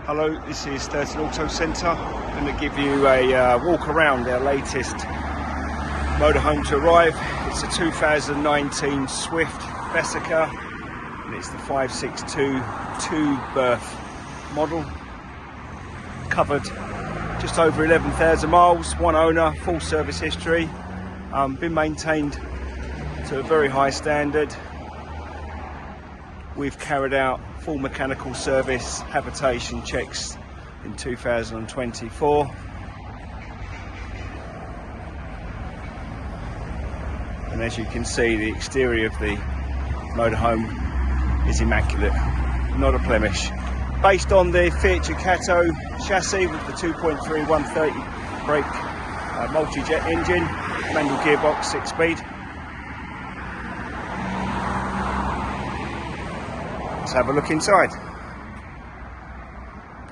Hello, this is Thurston Auto Centre. I'm going to give you a walk around our latest motorhome to arrive. It's a 2019 Swift Bessacarr and it's the 562 Berth model. Covered just over 11,000 miles, one owner, full service history, been maintained to a very high standard. We've carried out full mechanical service habitation checks in 2024. And as you can see, the exterior of the motorhome is immaculate, not a blemish. Based on the Fiat Ducato chassis with the 2.3 130 brake multi-jet engine, manual gearbox, 6-speed. Let's have a look inside.